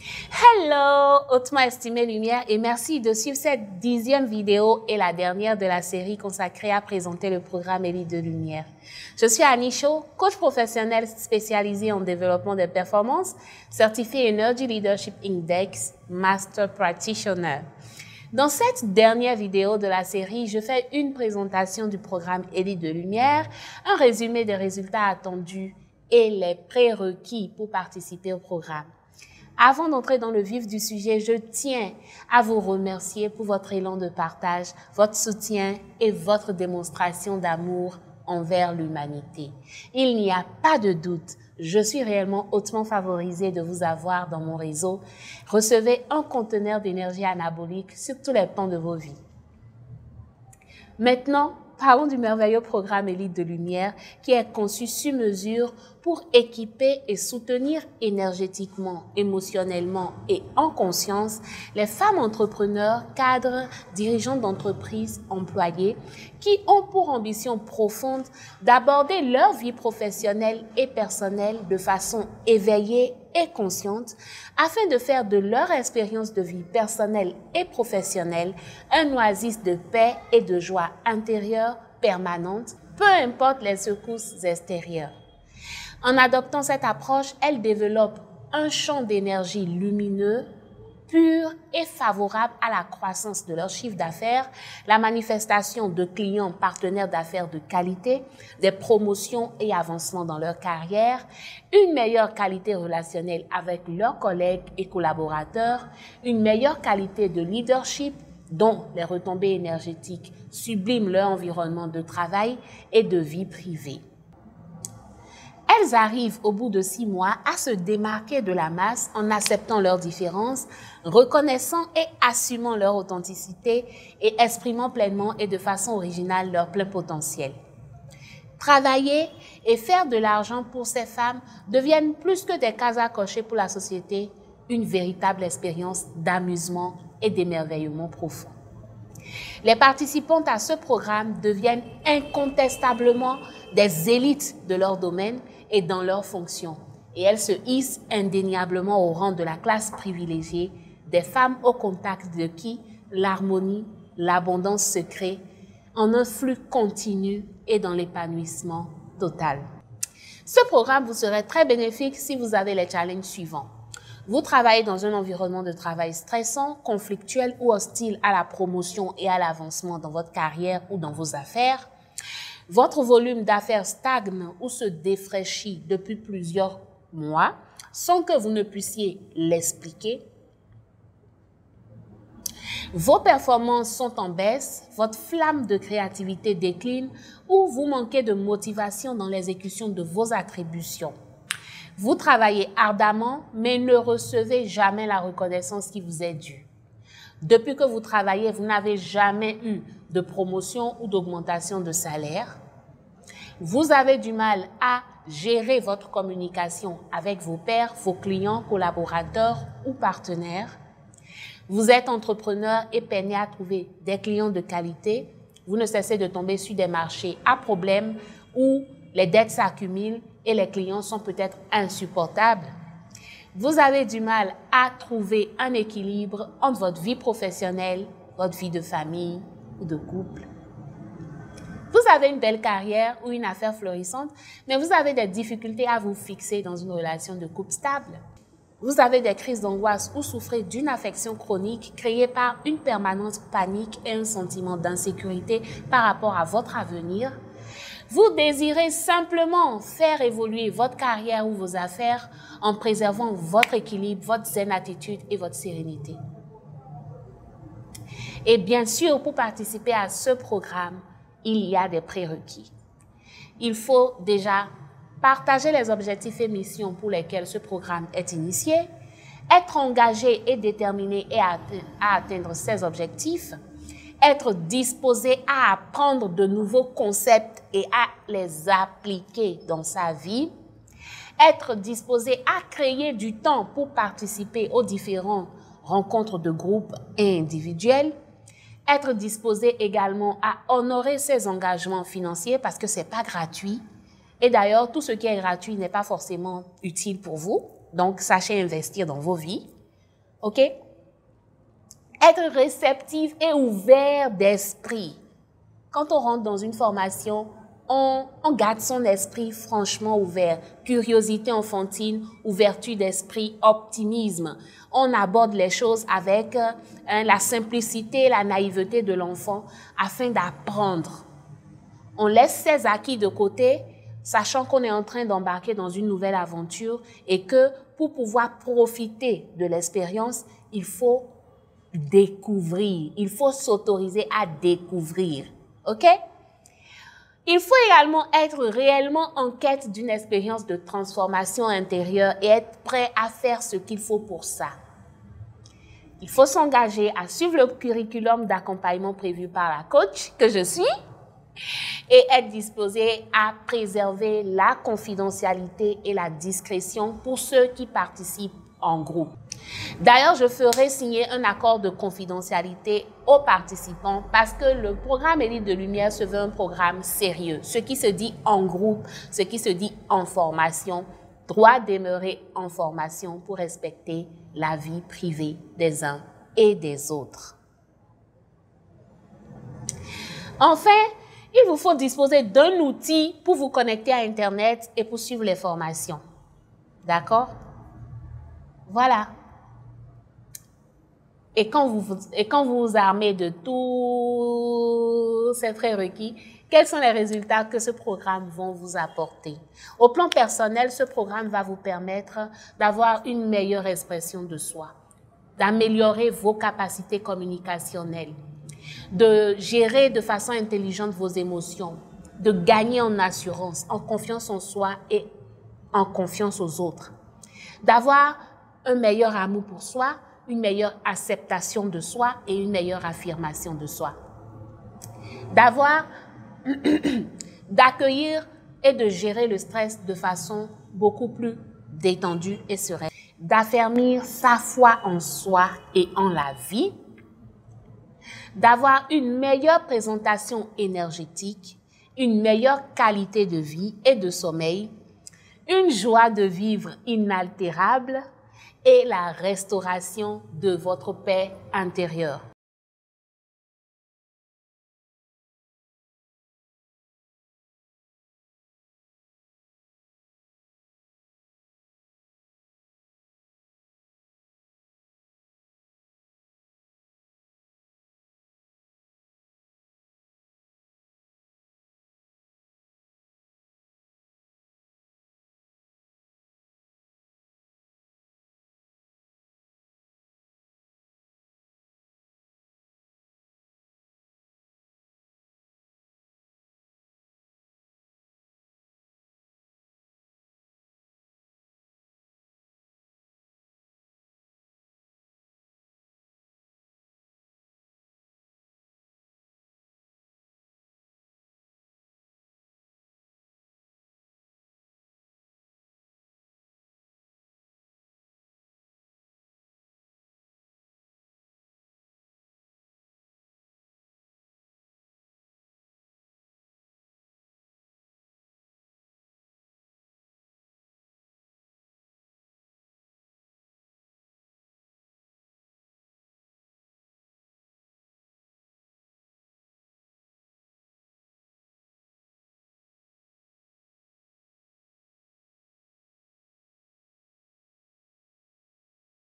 Hello, hautement estimée lumière, et merci de suivre cette 10e vidéo et la dernière de la série consacrée à présenter le programme Élite de Lumière. Je suis Annie Cho, coach professionnel spécialisé en développement des performances, certifié Energy Leadership Index, Master Practitioner. Dans cette dernière vidéo de la série, je fais une présentation du programme Élite de Lumière, un résumé des résultats attendus et les prérequis pour participer au programme. Avant d'entrer dans le vif du sujet, je tiens à vous remercier pour votre élan de partage, votre soutien et votre démonstration d'amour envers l'humanité. Il n'y a pas de doute, je suis réellement hautement favorisée de vous avoir dans mon réseau. Recevez un conteneur d'énergie anabolique sur tous les plans de vos vies. Maintenant, parlons du merveilleux programme Élite de Lumière qui est conçu sur mesure pour équiper et soutenir énergétiquement, émotionnellement et en conscience les femmes entrepreneurs, cadres, dirigeantes d'entreprises, employées qui ont pour ambition profonde d'aborder leur vie professionnelle et personnelle de façon éveillée et consciente afin de faire de leur expérience de vie personnelle et professionnelle un oasis de paix et de joie intérieure permanente, peu importe les secousses extérieures. En adoptant cette approche, elles développent un champ d'énergie lumineux, pur et favorable à la croissance de leur chiffre d'affaires, la manifestation de clients partenaires d'affaires de qualité, des promotions et avancements dans leur carrière, une meilleure qualité relationnelle avec leurs collègues et collaborateurs, une meilleure qualité de leadership dont les retombées énergétiques subliment leur environnement de travail et de vie privée. Elles arrivent au bout de 6 mois à se démarquer de la masse en acceptant leurs différences, reconnaissant et assumant leur authenticité et exprimant pleinement et de façon originale leur plein potentiel. Travailler et faire de l'argent pour ces femmes deviennent plus que des cases à cocher pour la société, une véritable expérience d'amusement et d'émerveillement profond. Les participantes à ce programme deviennent incontestablement des élites de leur domaine et dans leurs fonctions. Et elles se hissent indéniablement au rang de la classe privilégiée, des femmes au contact de qui l'harmonie, l'abondance se crée en un flux continu et dans l'épanouissement total. Ce programme vous serait très bénéfique si vous avez les challenges suivants. Vous travaillez dans un environnement de travail stressant, conflictuel ou hostile à la promotion et à l'avancement dans votre carrière ou dans vos affaires. Votre volume d'affaires stagne ou se défraîchit depuis plusieurs mois sans que vous ne puissiez l'expliquer. Vos performances sont en baisse, votre flamme de créativité décline ou vous manquez de motivation dans l'exécution de vos attributions. Vous travaillez ardemment, mais ne recevez jamais la reconnaissance qui vous est due. Depuis que vous travaillez, vous n'avez jamais eu de promotion ou d'augmentation de salaire. Vous avez du mal à gérer votre communication avec vos pairs, vos clients, collaborateurs ou partenaires. Vous êtes entrepreneur et peinez à trouver des clients de qualité. Vous ne cessez de tomber sur des marchés à problème où les dettes s'accumulent et les clients sont peut-être insupportables. Vous avez du mal à trouver un équilibre entre votre vie professionnelle, votre vie de famille ou de couple. Vous avez une belle carrière ou une affaire florissante, mais vous avez des difficultés à vous fixer dans une relation de couple stable. Vous avez des crises d'angoisse ou souffrez d'une affection chronique créée par une permanente panique et un sentiment d'insécurité par rapport à votre avenir. Vous désirez simplement faire évoluer votre carrière ou vos affaires en préservant votre équilibre, votre zen attitude et votre sérénité. Et bien sûr, pour participer à ce programme, il y a des prérequis. Il faut déjà partager les objectifs et missions pour lesquels ce programme est initié, être engagé et déterminé à atteindre ces objectifs, être disposé à apprendre de nouveaux concepts et à les appliquer dans sa vie, être disposé à créer du temps pour participer aux différentes rencontres de groupe et individuelles, être disposé également à honorer ses engagements financiers parce que ce n'est pas gratuit. Et d'ailleurs, tout ce qui est gratuit n'est pas forcément utile pour vous. Donc, sachez investir dans vos vies. OK? Être réceptif et ouvert d'esprit. Quand on rentre dans une formation, on garde son esprit franchement ouvert. Curiosité enfantine, ouverture d'esprit, optimisme. On aborde les choses avec la simplicité, la naïveté de l'enfant afin d'apprendre. On laisse ses acquis de côté, sachant qu'on est en train d'embarquer dans une nouvelle aventure et que pour pouvoir profiter de l'expérience, il faut découvrir. Il faut s'autoriser à découvrir. OK? Il faut également être réellement en quête d'une expérience de transformation intérieure et être prêt à faire ce qu'il faut pour ça. Il faut s'engager à suivre le curriculum d'accompagnement prévu par la coach que je suis et être disposé à préserver la confidentialité et la discrétion pour ceux qui participent en groupe. D'ailleurs, je ferai signer un accord de confidentialité aux participants parce que le programme Élite de Lumière se veut un programme sérieux. Ce qui se dit en groupe, ce qui se dit en formation, doit demeurer en formation pour respecter la vie privée des uns et des autres. Enfin, il vous faut disposer d'un outil pour vous connecter à Internet et pour suivre les formations. D'accord? Voilà. Et quand vous vous armez de tous ces prérequis, quels sont les résultats que ce programme va vous apporter? Au plan personnel, ce programme va vous permettre d'avoir une meilleure expression de soi, d'améliorer vos capacités communicationnelles, de gérer de façon intelligente vos émotions, de gagner en assurance, en confiance en soi et en confiance aux autres, d'avoir un meilleur amour pour soi, une meilleure acceptation de soi et une meilleure affirmation de soi. D'accueillir et de gérer le stress de façon beaucoup plus détendue et sereine. D'affermir sa foi en soi et en la vie. D'avoir une meilleure présentation énergétique, une meilleure qualité de vie et de sommeil, une joie de vivre inaltérable et la restauration de votre paix intérieure.